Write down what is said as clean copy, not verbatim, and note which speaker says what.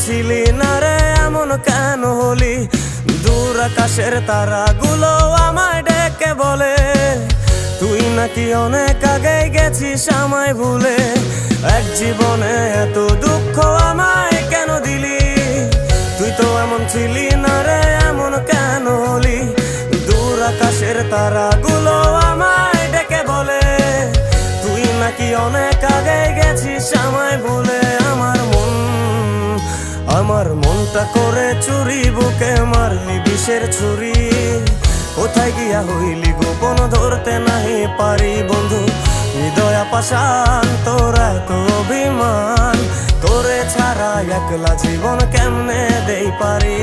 Speaker 1: ছিলি না রে এমন কেন হলি? দূর আকাশের তারাগুলো আমায় ডেকে বলে তুই নাকি অনেক আগে গেছিস আমায় ভুলে। এক জীবনে এত দুঃখ আমায় কেন দিলি? তুই তো এমন ছিলি না রে এমন কেন হলি? দূর আকাশের তারাগুলো আমায় ডেকে বলে তুই নাকি অনেক আগে গেছিস আমায় ভুলে। আমার মনটা করে চুরি, বুকে মারলি বিষের ছুরি। কোথায় গিয়া হইলি গোপন ধরতে নাহি পারি বন্ধু। হৃদয় পাষাণ তোর এত অভিমান, তোরে ছাড়া একলা জীবন কেমনে দেই পারি।